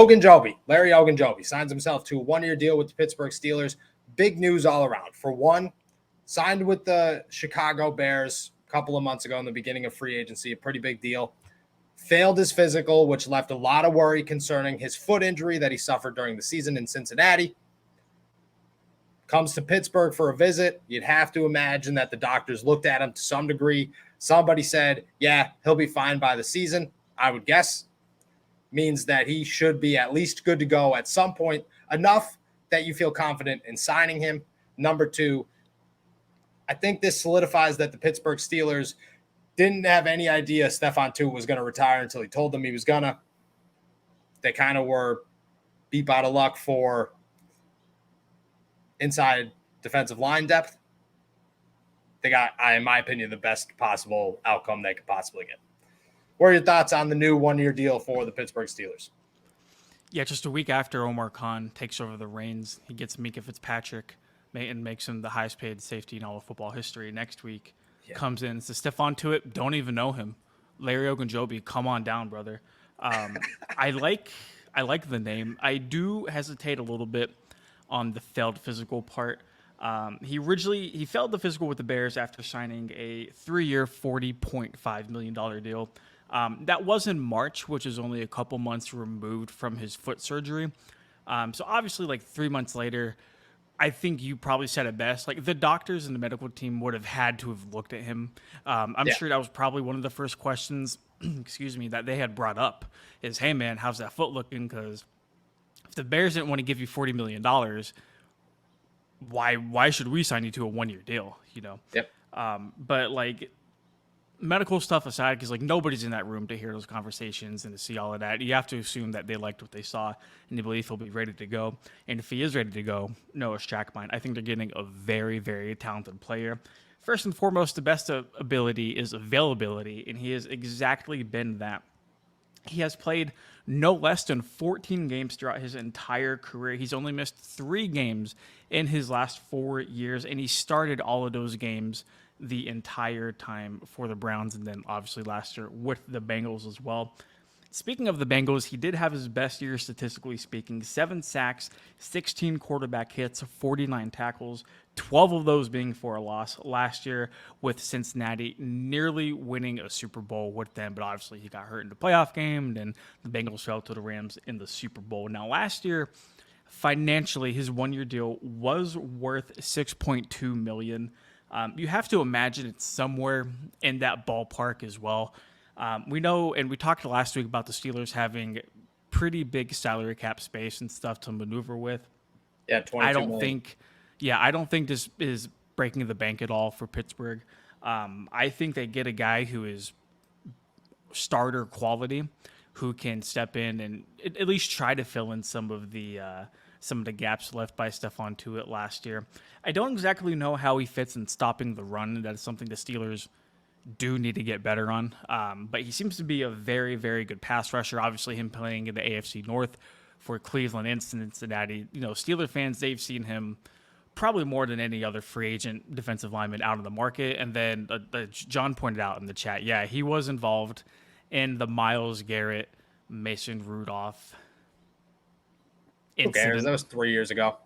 Ogunjobi, Larry Ogunjobi, signs himself to a one-year deal with the Pittsburgh Steelers. Big news all around. For one, signed with the Chicago Bears a couple of months ago in the beginning of free agency, a pretty big deal. Failed his physical, which left a lot of worry concerning his foot injury that he suffered during the season in Cincinnati. Comes to Pittsburgh for a visit. You'd have to imagine that the doctors looked at him to some degree. Somebody said, yeah, he'll be fine by the season. I would guess means that he should be at least good to go at some point, enough that you feel confident in signing him. Number two, I think this solidifies that the Pittsburgh Steelers didn't have any idea Stephon Tuitt was going to retire until he told them he was going to. They kind of were beep out of luck for inside defensive line depth. They got, in my opinion, the best possible outcome they could possibly get. What are your thoughts on the new one-year deal for the Pittsburgh Steelers? Yeah, just a week after Omar Khan takes over the reins, he gets Minkah Fitzpatrick and makes him the highest-paid safety in all of football history. Next week, comes in and says, Stephon Tuitt, don't even know him. Larry Ogunjobi, come on down, brother. I like the name. I do hesitate a little bit on the failed physical part. He failed the physical with the Bears after signing a 3-year, $40.5 million deal. That was in March, which is only a couple months removed from his foot surgery. So obviously, like 3 months later, I think you probably said it best. Like the doctors and the medical team would have had to have looked at him. I'm sure that was probably one of the first questions, that they had brought up is, hey man, how's that foot looking? Because if the Bears didn't want to give you $40 million, why should we sign you to a 1-year deal? Yep. But like medical stuff aside, because like nobody's in that room to hear those conversations and to see all of that, you have to assume that they liked what they saw and they believe he'll be ready to go. And if he is ready to go, Noah Strackmine, I think they're getting a very, very talented player. First and foremost, the best ability is availability, and he has exactly been that. He has played no less than 14 games throughout his entire career. He's only missed 3 games in his last 4 years, and he started all of those games the entire time for the Browns, and then obviously last year with the Bengals as well. Speaking of the Bengals, he did have his best year statistically speaking. 7 sacks, 16 quarterback hits, 49 tackles, 12 of those being for a loss last year with Cincinnati, nearly winning a Super Bowl with them, but obviously he got hurt in the playoff game, and the Bengals fell to the Rams in the Super Bowl. Now last year, financially, his 1-year deal was worth $6.2 million. You have to imagine it's somewhere in that ballpark as well. We know, and we talked last week about the Steelers having pretty big salary cap space and stuff to maneuver with. Yeah, 22 million. I don't think this is breaking the bank at all for Pittsburgh. I think they get a guy who is starter quality, who can step in and at least try to fill in some of the gaps left by Stephon Tuitt last year. I don't exactly know how he fits in stopping the run. That is something the Steelers do need to get better on. But he seems to be a very, very good pass rusher. Obviously, him playing in the AFC North for Cleveland and Cincinnati. Steeler fans, they've seen him probably more than any other free agent defensive lineman out of the market. And then John pointed out in the chat, he was involved in the Myles Garrett, Mason Rudolph incident. Who cares? That was 3 years ago.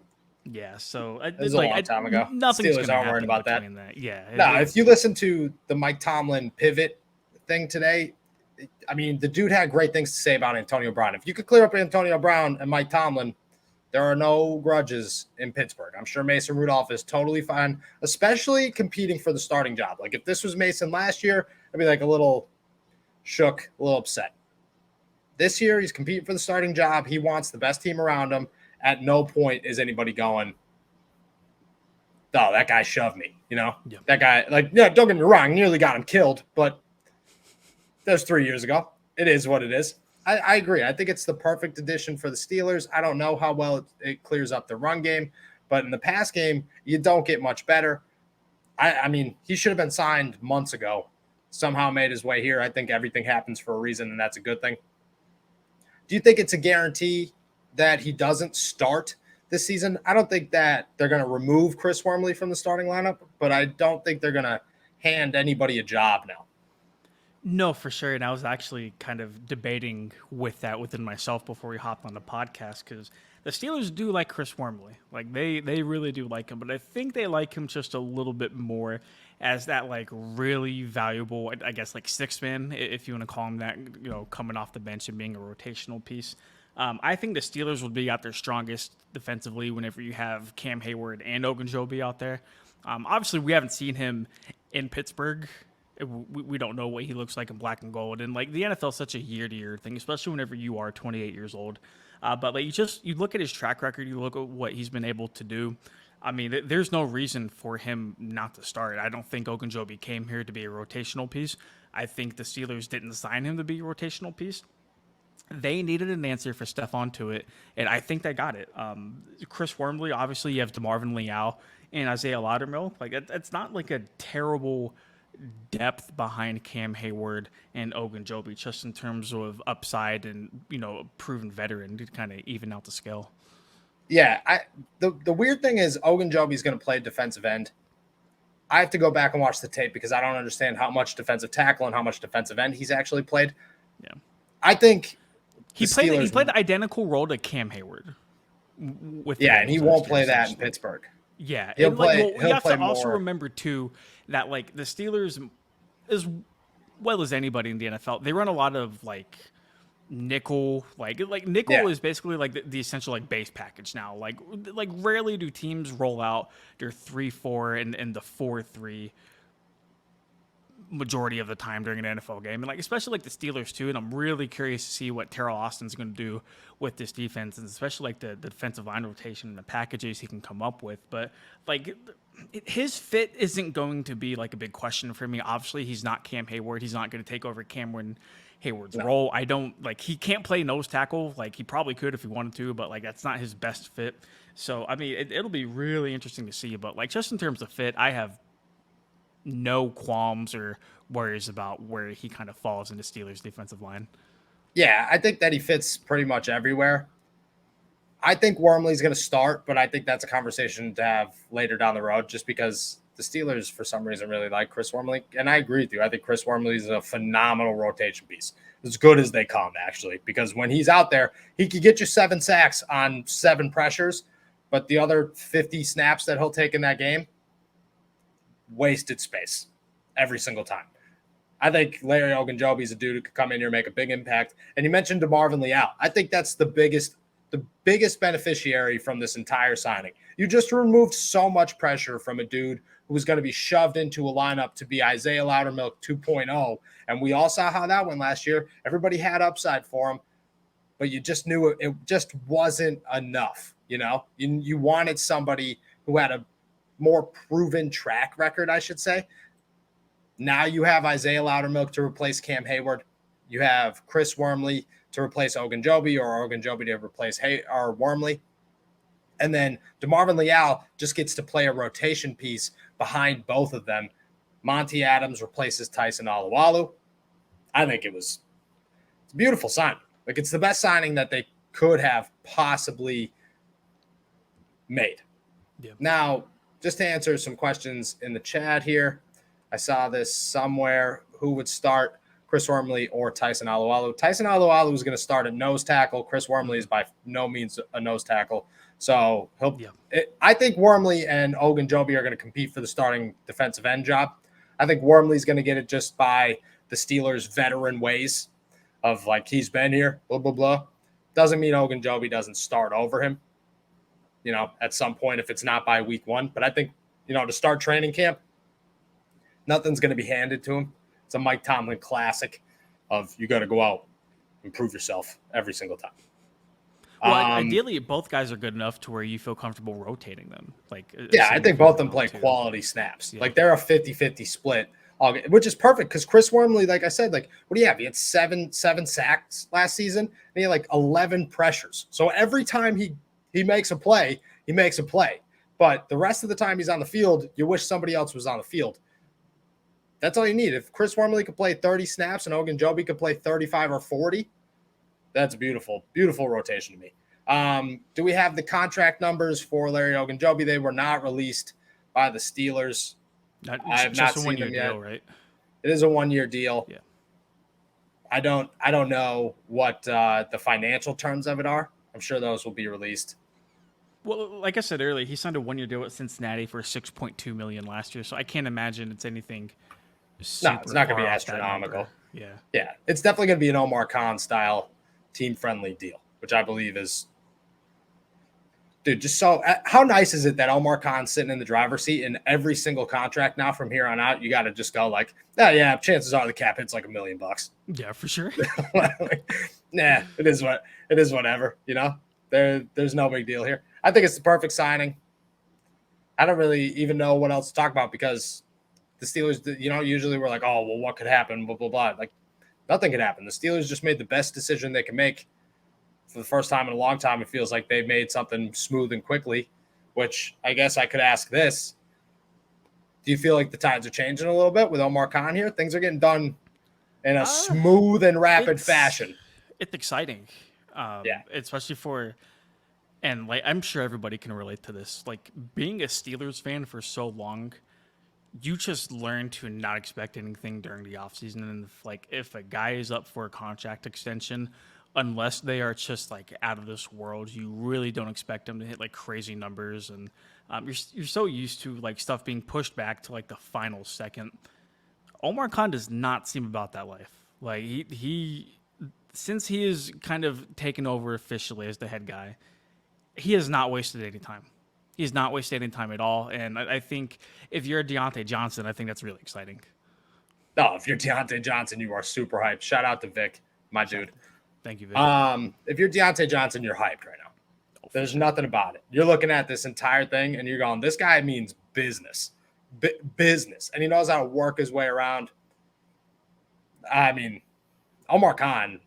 Yeah, so it was a long time ago. Nothing's Steelers aren't worried about that. Yeah. No, if you listen to the Mike Tomlin pivot thing today, I mean, the dude had great things to say about Antonio Brown. If you could clear up Antonio Brown and Mike Tomlin, there are no grudges in Pittsburgh. I'm sure Mason Rudolph is totally fine, especially competing for the starting job. Like if this was Mason last year, I'd be like a little shook, a little upset. This year, he's competing for the starting job. He wants the best team around him. At no point is anybody going, oh, that guy shoved me, That guy, don't get me wrong, nearly got him killed, but that was 3 years ago. It is what it is. I agree. I think it's the perfect addition for the Steelers. I don't know how well it clears up the run game, but in the pass game, you don't get much better. I mean, he should have been signed months ago. Somehow made his way here. I think everything happens for a reason, and that's a good thing. Do you think it's a guarantee that he doesn't start this season? I don't think that they're going to remove Chris Wormley from the starting lineup, but I don't think they're going to hand anybody a job now. No, for sure. And I was actually kind of debating with that within myself before we hopped on the podcast because the Steelers do like Chris Wormley. Like they really do like him, but I think they like him just a little bit more as that like really valuable, I guess like six man, if you want to call him that, coming off the bench and being a rotational piece. I think the Steelers would be at their strongest defensively whenever you have Cam Hayward and Ogunjobi out there. Obviously, we haven't seen him in Pittsburgh. We don't know what he looks like in black and gold, and like the NFL is such a year-to-year thing, especially whenever you are 28 years old. But like you look at his track record, you look at what he's been able to do. I mean, there's no reason for him not to start. I don't think Ogunjobi came here to be a rotational piece. I think the Steelers didn't sign him to be a rotational piece. They needed an answer for Stephon Tuitt, and I think they got it. Chris Wormley, obviously, you have DeMarvin Leal and Isaiah Loudermilk. Like, it's not like a terrible depth behind Cam Hayward and Ogunjobi, just in terms of upside and, proven veteran to kind of even out the scale. Yeah, the weird thing is Ogunjobi's going to play defensive end. I have to go back and watch the tape because I don't understand how much defensive tackle and how much defensive end he's actually played. Yeah, I think he played the identical role to Cam Hayward. And he won't play that in Pittsburgh. Yeah, you have to also remember too that like the Steelers, as well as anybody in the NFL, they run a lot of like nickel. Like nickel is basically like the essential like base package now. Like rarely do teams roll out their 3-4 and the 4-3 majority of the time during an NFL game, and like especially like the Steelers too. And I'm really curious to see what Terrell Austin's going to do with this defense, and especially like the defensive line rotation and the packages he can come up with. But like his fit isn't going to be like a big question for me. Obviously, he's not Cam Hayward. He's not going to take over Cameron Hayward's role. I don't like he can't play nose tackle. Like he probably could if he wanted to, but like that's not his best fit. So I mean, it'll be really interesting to see. But like just in terms of fit, I have no qualms or worries about where he kind of falls in the Steelers defensive line. Yeah, I think that he fits pretty much everywhere. I think Wormley's going to start, but I think that's a conversation to have later down the road just because the Steelers, for some reason, really like Chris Wormley. And I agree with you. I think Chris Wormley is a phenomenal rotation piece. As good as they come, actually, because when he's out there, he could get you 7 sacks on 7 pressures, but the other 50 snaps that he'll take in that game, wasted space every single time. I think Larry Ogunjobi is a dude who could come in here and make a big impact. And you mentioned DeMarvin Leal. I think that's the biggest beneficiary from this entire signing. You just removed so much pressure from a dude who was going to be shoved into a lineup to be Isaiah Loudermilk 2.0. And we all saw how that went last year. Everybody had upside for him, but you just knew it just wasn't enough. You wanted somebody who had a more proven track record, I should say. Now you have Isaiah Loudermilk to replace Cam Hayward. You have Chris Wormley to replace Ogunjobi, or Ogunjobi to replace Wormley. And then DeMarvin Leal just gets to play a rotation piece behind both of them. Monty Adams replaces Tyson Alualu. I think it's a beautiful signing. Like it's the best signing that they could have possibly made. Yeah. Now, just to answer some questions in the chat here, I saw this somewhere. Who would start, Chris Wormley or Tyson Alualu? Tyson Alualu is going to start at nose tackle. Chris Wormley is by no means a nose tackle. So I think Wormley and Ogunjobi are going to compete for the starting defensive end job. I think Wormley's going to get it just by the Steelers' veteran ways of like he's been here, blah, blah, blah. Doesn't mean Ogunjobi doesn't start over him, at some point if it's not by week 1. But I think, to start training camp, nothing's going to be handed to him. It's a Mike Tomlin classic of you got to go out and prove yourself every single time. Well, ideally, both guys are good enough to where you feel comfortable rotating them. I think both of them play quality snaps. Yeah. Like they're a 50-50 split, which is perfect because Chris Wormley, like I said, what do you have? He had seven sacks last season, and he had like 11 pressures. So every time he makes a play, he makes a play. But the rest of the time he's on the field, you wish somebody else was on the field. That's all you need. If Chris Wormley could play 30 snaps and Ogunjobi could play 35 or 40, that's beautiful, beautiful rotation to me. Do we have the contract numbers for Larry Ogunjobi? They were not released by the Steelers. I have not seen them yet. Deal, right? It is a 1-year deal. Yeah. I don't know what the financial terms of it are. I'm sure those will be released. Well, like I said earlier, he signed a 1-year deal with Cincinnati for $6.2 million last year, so I can't imagine it's anything No, it's super not going to be far off that astronomical. number. Yeah. Yeah, it's definitely going to be an Omar Khan style team friendly deal, which I believe is, dude, just so how nice is it that Omar Khan's sitting in the driver's seat and every single contract now from here on out, you got to just go like, oh, yeah, chances are the cap hits like $1 million. Yeah, for sure. Nah, it is whatever, you know. There's no big deal here. I think it's the perfect signing. I don't really even know what else to talk about because the Steelers, you know, usually we're like, oh, well, what could happen? Blah, blah, blah. Like, nothing could happen. The Steelers just made the best decision they can make for the first time in a long time. It feels like they've made something smooth and quickly, which I guess I could ask this. Do you feel like the tides are changing a little bit with Omar Khan here? Things are getting done in a smooth and rapid fashion. It's exciting. Yeah. Especially for, and like, I'm sure everybody can relate to this. Like, being a Steelers fan for so long, you just learn to not expect anything during the offseason. And if a guy is up for a contract extension, unless they are just like out of this world, you really don't expect them to hit like crazy numbers. And you're so used to like stuff being pushed back to like the final second. Omar Khan does not seem about that life. Like he since he is kind of taken over officially as the head guy, he has not wasted any time. He's not wasted any time at all. And I think if you're Deontay Johnson, I think that's really exciting. No, if you're Deontay Johnson, you are super hyped. Shout out to Vic, my dude. Thank you, Vic. If you're Deontay Johnson, you're hyped right now. There's nothing about it. You're looking at this entire thing and you're going, this guy means business. Business. And he knows how to work his way around. I mean, Omar Khan,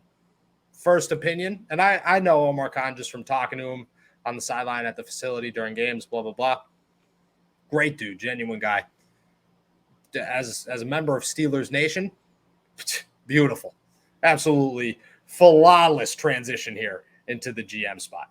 first opinion, and I know Omar Khan just from talking to him on the sideline at the facility during games, blah, blah, blah. Great dude, genuine guy. As a member of Steelers Nation, beautiful. Absolutely flawless transition here into the GM spot.